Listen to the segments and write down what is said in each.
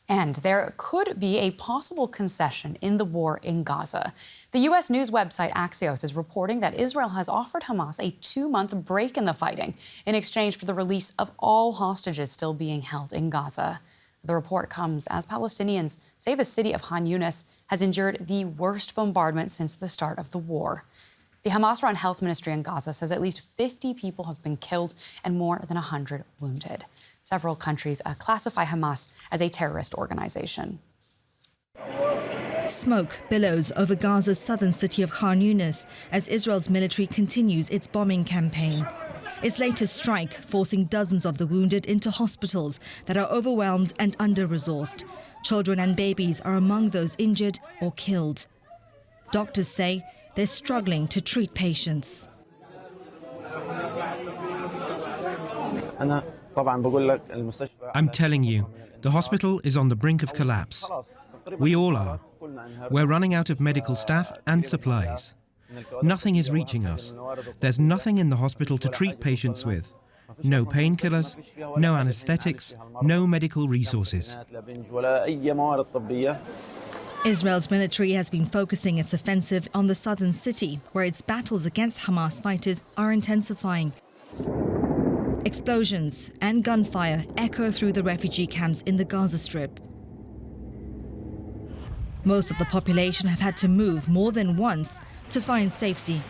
And there could be a possible concession in the war in Gaza. The U.S. news website Axios is reporting that Israel has offered Hamas a 2-month break in the fighting in exchange for the release of all hostages still being held in Gaza. The report comes as Palestinians say the city of Khan Yunis has endured the worst bombardment since the start of the war. The Hamas-run health ministry in Gaza says at least 50 people have been killed and more than 100 wounded. Several countries classify Hamas as a terrorist organization. Smoke billows over Gaza's southern city of Khan Yunis as Israel's military continues its bombing campaign. Its latest strike forcing dozens of the wounded into hospitals that are overwhelmed and under-resourced. Children and babies are among those injured or killed. Doctors say they're struggling to treat patients. I'm telling you, the hospital is on the brink of collapse. We all are. We're running out of medical staff and supplies. Nothing is reaching us. There's nothing in the hospital to treat patients with. No painkillers, no anesthetics, no medical resources. Israel's military has been focusing its offensive on the southern city, where its battles against Hamas fighters are intensifying. Explosions and gunfire echo through the refugee camps in the Gaza Strip. Most of the population have had to move more than once to find safety.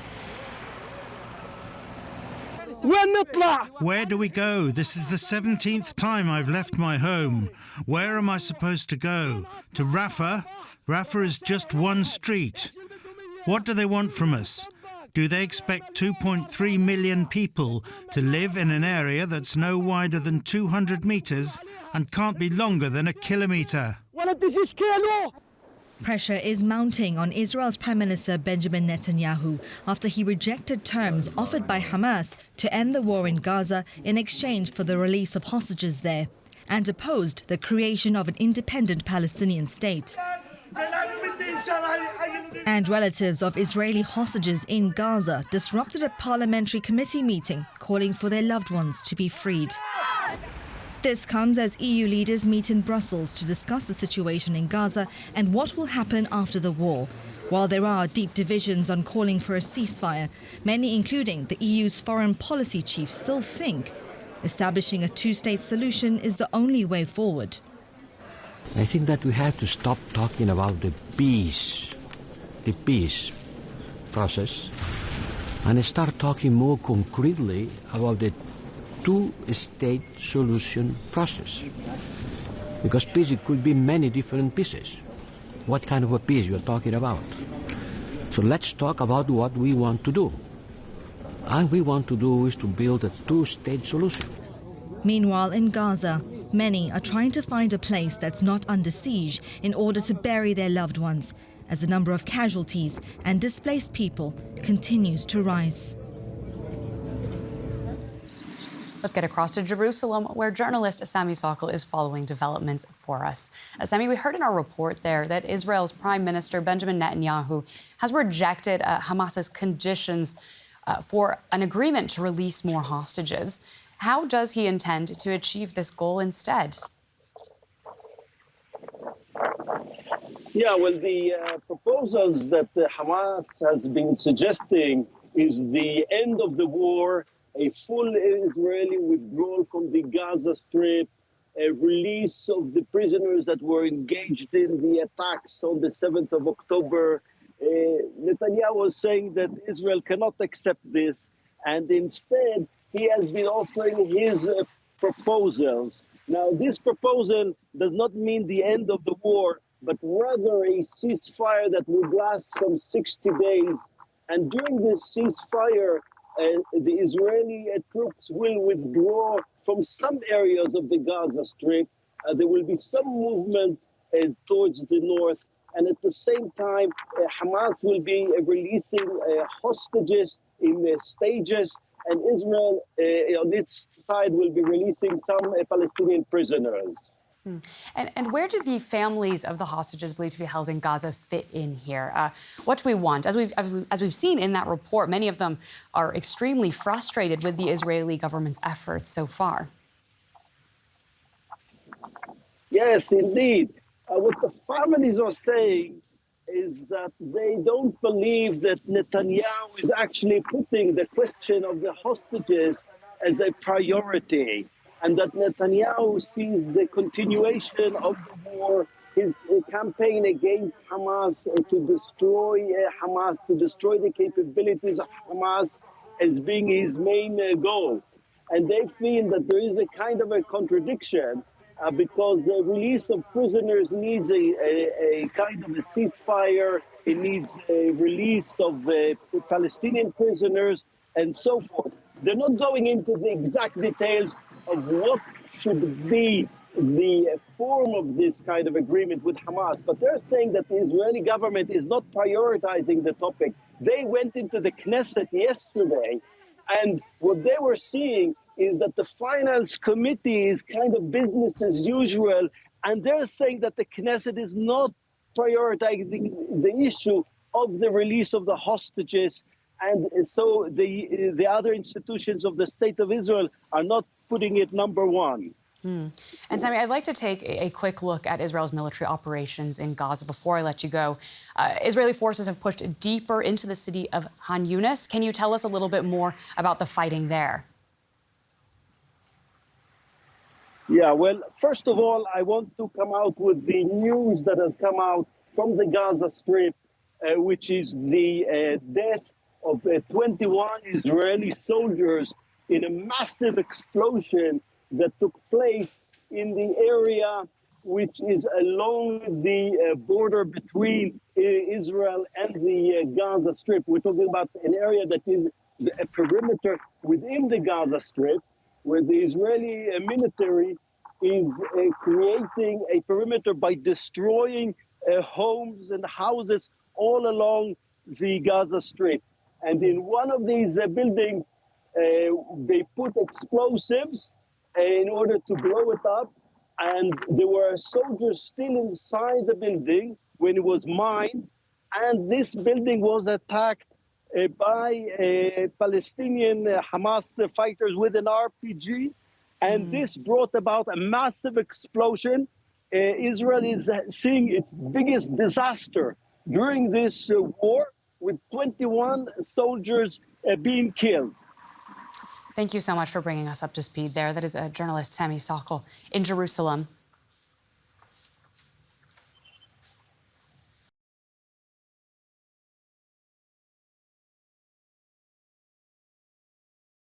Where do we go? This is the 17th time I've left my home. Where am I supposed to go? To Rafah? Rafah is just one street. What do they want from us? Do they expect 2.3 million people to live in an area that's no wider than 200 meters and can't be longer than a kilometer? Pressure is mounting on Israel's Prime Minister Benjamin Netanyahu after he rejected terms offered by Hamas to end the war in Gaza in exchange for the release of hostages there, and opposed the creation of an independent Palestinian state. And relatives of Israeli hostages in Gaza disrupted a parliamentary committee meeting calling for their loved ones to be freed. This comes as EU leaders meet in Brussels to discuss the situation in Gaza and what will happen after the war. While there are deep divisions on calling for a ceasefire, many, including the EU's foreign policy chief, still think establishing a two-state solution is the only way forward. I think that we have to stop talking about the peace process, and start talking more concretely about the two-state solution process. Because peace, it could be many different pieces. What kind of a peace you're talking about? So let's talk about what we want to do. And we want to do is to build a two-state solution. Meanwhile, in Gaza, many are trying to find a place that's not under siege in order to bury their loved ones, as the number of casualties and displaced people continues to rise. Let's get across to Jerusalem, where journalist Sami Sokol is following developments for us. Sami, we heard in our report there that Israel's Prime Minister Benjamin Netanyahu has rejected Hamas's conditions for an agreement to release more hostages. How does he intend to achieve this goal instead? Yeah, well, the proposals that Hamas has been suggesting is the end of the war, a full Israeli withdrawal from the Gaza Strip, a release of the prisoners that were engaged in the attacks on the 7th of October. Netanyahu was saying that Israel cannot accept this, and instead he has been offering his proposals. Now, this proposal does not mean the end of the war, but rather a ceasefire that would last some 60 days. And during this ceasefire, the Israeli troops will withdraw from some areas of the Gaza Strip. There will be some movement towards the north. And at the same time, Hamas will be releasing hostages in stages. And Israel, on its side, will be releasing some Palestinian prisoners. And where do the families of the hostages believed to be held in Gaza fit in here? What do we want? As we've seen in that report, many of them are extremely frustrated with the Israeli government's efforts so far. Yes, indeed. What the families are saying is that they don't believe that Netanyahu is actually putting the question of the hostages as a priority, and that Netanyahu sees the continuation of the war, his campaign against Hamas to destroy Hamas, to destroy the capabilities of Hamas as being his main goal. And they feel that there is a kind of a contradiction because the release of prisoners needs a kind of a ceasefire, it needs a release of Palestinian prisoners, and so forth. They're not going into the exact details of what should be the form of this kind of agreement with Hamas, but they're saying that the Israeli government is not prioritizing the topic. They went into the Knesset yesterday, and what they were seeing is that the finance committee is kind of business as usual, and they're saying that the Knesset is not prioritizing the issue of the release of the hostages, and so the other institutions of the State of Israel are not putting it number one. And Sami, I'd like to take a quick look at Israel's military operations in Gaza before I let you go. Israeli forces have pushed deeper into the city of Han Yunis. Can you tell us a little bit more about the fighting there? Yeah, well, first of all, I want to come out with the news that has come out from the Gaza Strip, which is the death of 21 Israeli soldiers in a massive explosion that took place in the area which is along the border between Israel and the Gaza Strip. We're talking about an area that is a perimeter within the Gaza Strip, where the Israeli military is creating a perimeter by destroying homes and houses all along the Gaza Strip. And in one of these buildings, they put explosives in order to blow it up. And there were soldiers still inside the building when it was mined. And this building was attacked by Palestinian Hamas fighters with an RPG. And this brought about a massive explosion. Israel is seeing its biggest disaster during this war, with 21 soldiers being killed. Thank you so much for bringing us up to speed there. That is journalist Sami Sakal in Jerusalem.